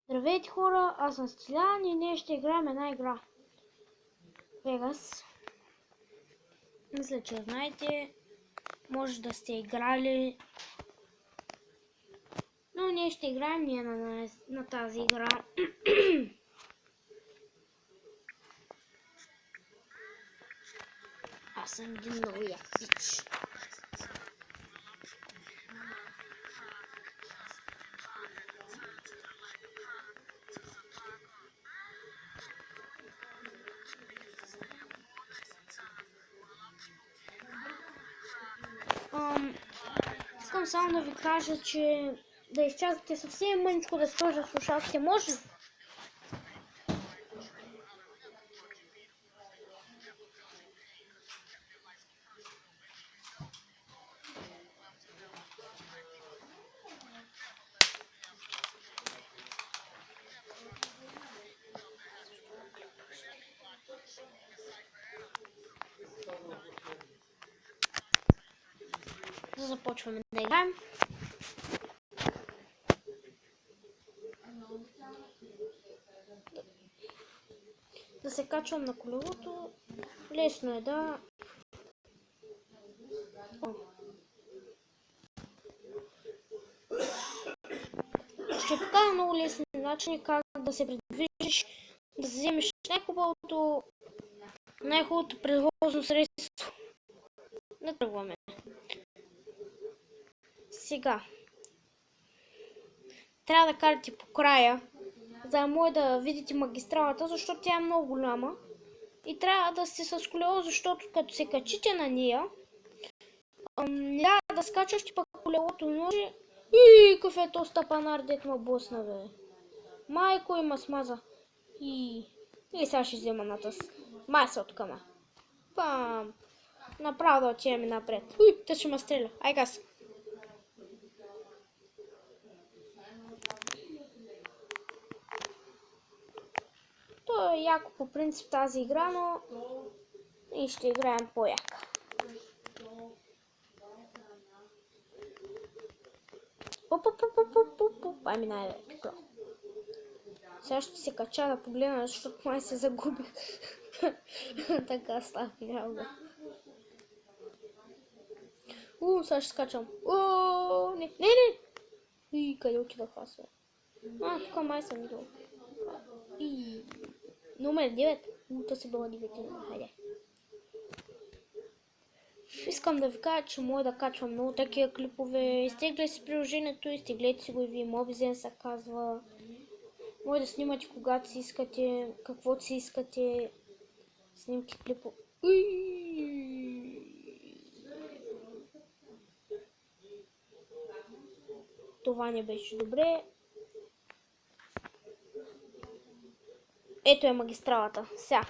Здравейте хора, аз съм Стилян и ние ще играем една игра. Vegas. Мисля, че знаете, може да сте играли, но ние ще играем на тази игра. Аз съм един много як пич. Искам само да ви кажа, че да изчакате съвсем мъничко да сложа слушалките, може ли? Започваме да играем. Да се качвам на колелото. Лесно е, да. Ще покажа много лесни начини как да се придвижиш, да вземеш най-хубавото превозно средство. Да тръгваме. Сега. Трябва да карате по края, за да може да видите магистралата, защото тя е много голяма. И трябва да сте с колело, защото като се качите на нея, не трябва да скачаш, пък колелото може. И какъв е то стъпанар, дет ма босна, бе. Майко има смаза. И сега ще взема на тъс. Май се откъма. Пам. Направо да отиваме напред. Те ще ме стреля. Ай газ. То е яко по принцип тази игра, но и ще играем по-яка. Ами най-добре. Сега ще се кача да погледна, защото май се загубих. Така става някога. Сега ще скачам. Не. И къде отидах аз? Тук май съм идол. Номер 9. То си било 9. Хайде. Искам да ви кажа, че мога да качвам много такива клипове. Изтегляйте си приложението, изтегляйте си го и вие. Mobizen се казва. Може да снимате когато си искате, каквото си искате. Снимки, клипове. Това не беше добре. Ето е магистралата. Сега.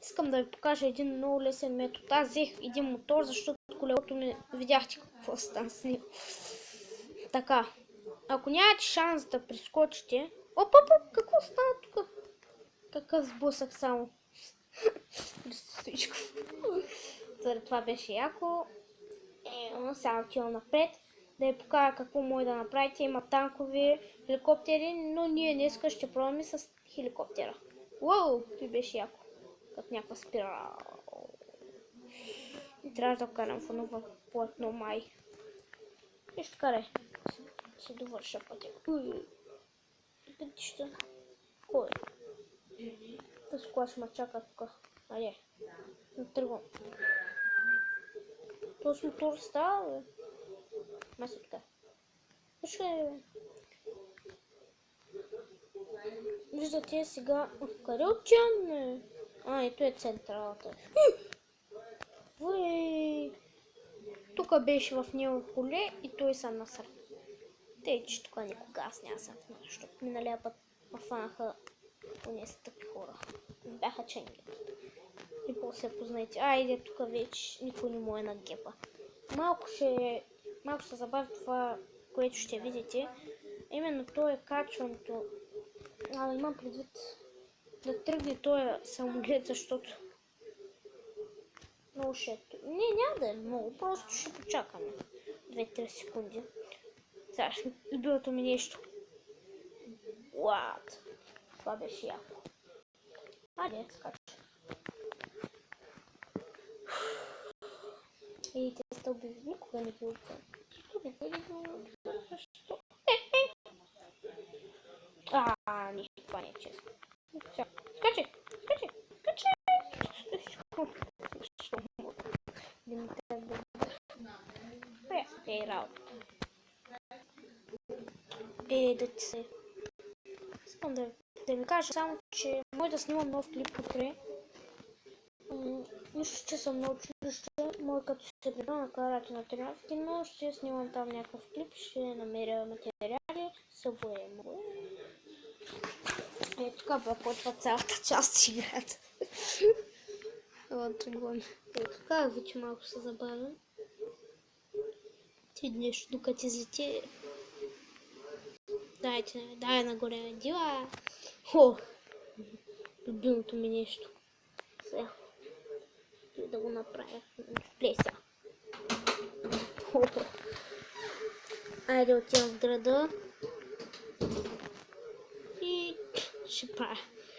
Искам да ви покажа един много лесен метод. Аз взех един мотор, защото колелото не видяхте какво стана с него. Така. Ако нямате шанс да прескочите... Какво стана тук? Какъв сблъсък само. Заради това беше яко. Сега отивам напред. Да ви покажа какво може да направите. Има танкове, хеликоптери, но ние днеска ще пробваме с хеликоптера. Уау, той беше яко. Като някаква спирала. И трябва да карам в онова платно май. И ще карай. Се довърша пътя. Пътища. Кой е? Тъс кола ще ме чака тук. Айде. Тръгвам. Този мотор става, бе. Маси така. Вижте, виждате сега. Къде отиваме? Ето е централата. Тук беше в него поле и той съм насър. Те, че тук никога аз няма съм, защото миналия път ме фанаха поне са такива хора. Бяха ченги. И после познайте. Айде, тук вече никой не му е на гепа. Малко се забави това, което ще видите. Именно то е качването. Имам предвид да тръгне този самолет, защото много ще... няма да е много, просто ще почакаме 2-3 секунди. Сега ще любимото ми нещо. What? Това беше яко. Айде, скача. И те стълби никога не ги убивам. Защо? Нищо, това не е честно. Скачи! Скачи! Скачи! Ей, работа. Да ти се. Искам да ви кажа само, че може да снимам нов клип утре. Нищо, че съм на училище, може като се прибра на карате на тренировки, но ще снимам там някакъв клип, ще намеря материали, събуем. Тук почва цялата част играта. Казах ви, че малко се забавям. Ти нещо докато излети. Дай нагоре на дила. Любимото ми нещо. Сега. Да го направя. Плеса. Айде отивам в града. И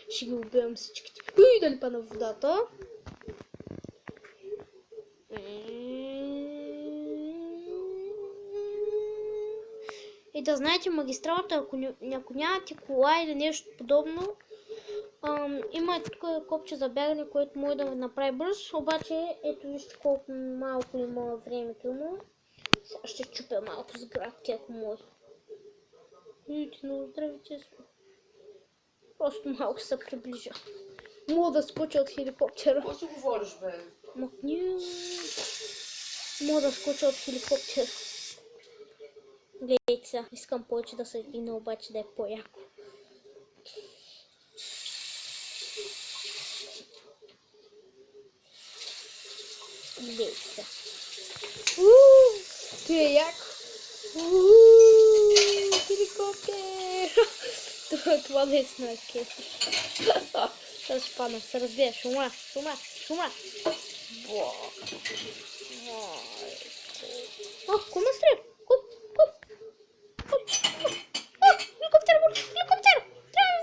ще ги убивам всичките. Да не падна в водата. И да знаете, магистралата, ако нямате кола или нещо подобно, има тук копче за бягане, което може да направи бърз, обаче ето вижте колко малко има времето му. Сега ще чупя малко сградки, ако може. Видите, много здрави честно. Просто малко се приближа. Мога да скоча от хеликоптера. Какво си говориш, бе? Мога да скоча от хеликоптера. Гледайте сега, искам повече да се гина, обаче да е по-яко. Гледайте сега. Ти е яко. Хеликоптер! Това наистина е кефиш. Сега ще падна, се разбия. Шума. Кой ме стреля? Хеликоптер! Трябва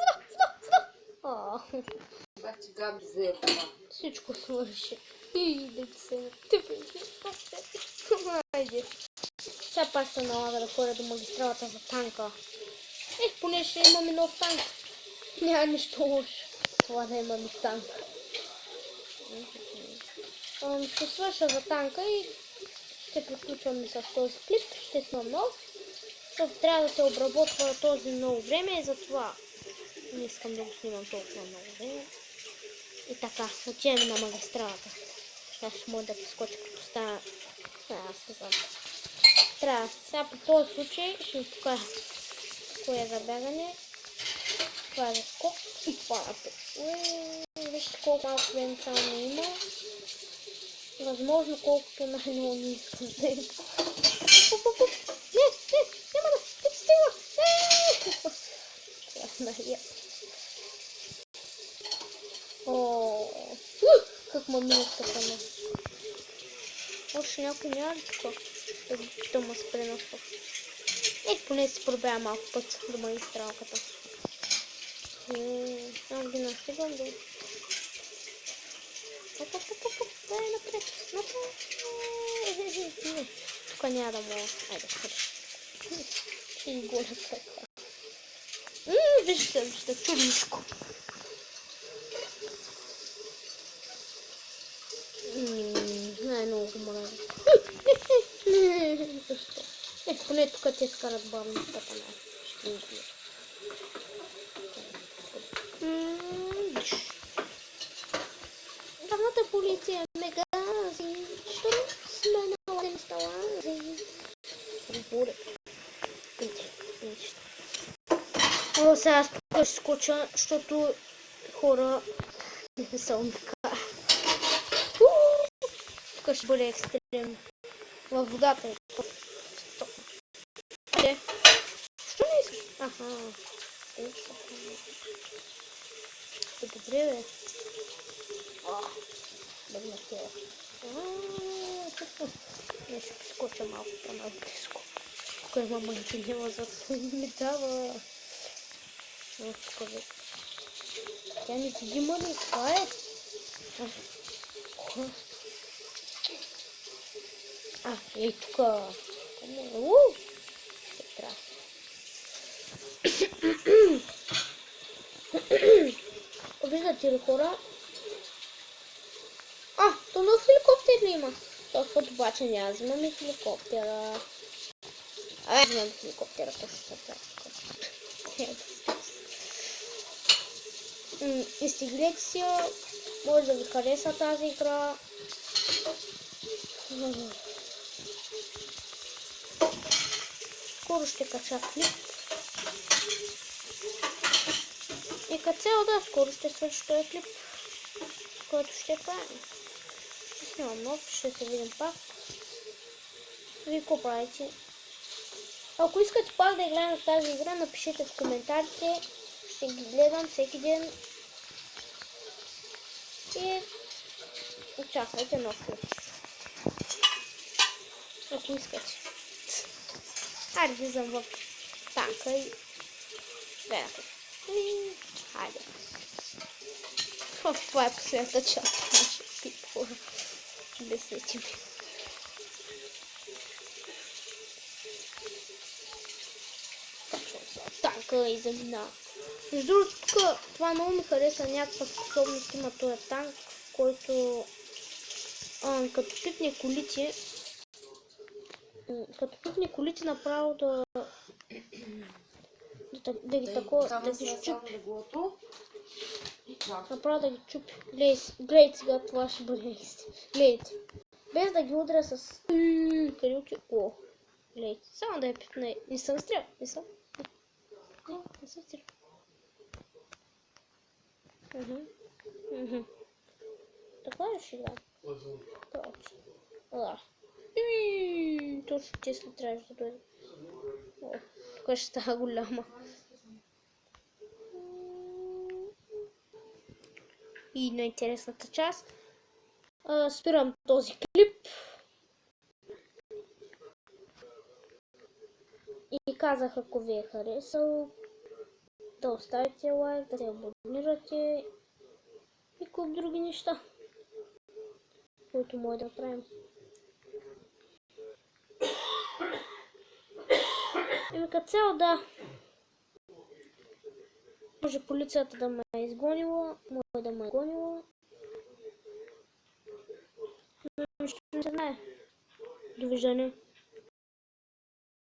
вода! Как ти гадо взе това? Всичко свърши. И да ти се натъпи. Айде. Сега пак се налага да ходя до магистралата за танка. Поне ще имаме нов танк. Няма нищо лошо. Това да имаме танк. Ще свърша за танка и ще приключваме с този клип. Ще снимам нов. Защото трябва да се обработва този много време и затова не искам да го снимам толкова много време. И така, отиваме на магистралата. Сега ще мога да прескоча като стана. Трябва. Сега по този случай ще ви покажа кое е за бягане. Това е за скок и това напред. Вижте колко малко време само има. Възможно колкото най-много не искам да има. Няма да стига! Как ме минат така не. Още някой няма ли така? Да ме спре на това. Поне си пробая малко път до магистралката. Само ги настигам да... Дай напред. Тук няма да мога. Айде, ходи. Ще ги голя така. Вижте, чудничко. Най-много го мразя. Защо? Поне тук те скарат бавно така на. Ще ги голя. Главната полиция е мегази. Що сме наладени сталази? Прибуре. Сега аз тук ще скоча, защото хора не са умика. Тук ще бъде екстрем. Във водата е. Що не искаш? Добре, бе. Не ще скоча малко по-наблизко. Тук има магазинела, за да не ми дава. Тук бе. Тя не видима ли? Това е? Ей тук. Трябва. Виждате ли, хора? То нов хеликоптер ли има? Този път обаче няма. Взимаме хеликоптера. Взимаме хеликоптера. Точно така. Изтеглете си я. Може да ви хареса тази игра. Скоро ще кача клип. И като цяло да, скоро ще свърши този клип, който ще правим. Ще снимам нов, ще се видим пак. Вие какво правите? Ако искате пак да играем в тази игра, напишете в коментарите. Ще ги гледам всеки ден. И очаквайте нов клип. Ако искате. Хайде, влизам в танка и гледате. Хайде. Това е последната част на нашия клип, хора. Обясните ми. Качвам се от танка и заминавам. Между другото, тук това много ми хареса, някаква способност има този танк, който като пипне колите направо да ги щупи. Направо да ги чупи. Гледайте сега, това ще бъде истина. Гледайте. Без да ги удря с карилки. Гледайте. Само да я пипне. Не съм стрел. Не съм стрел. Така ли ще играем? Точно. Точно честно трябваше да дойде. Тук ще става голяма. И на интересната част. Спирам този клип. И казах, ако ви е харесал, да оставите лайк, да се абонирате и куп други неща, които може да правим. Като цяло да. Може полицията да ме е изгонила, може да ме е гонила. Но ще не се знае. Довиждане.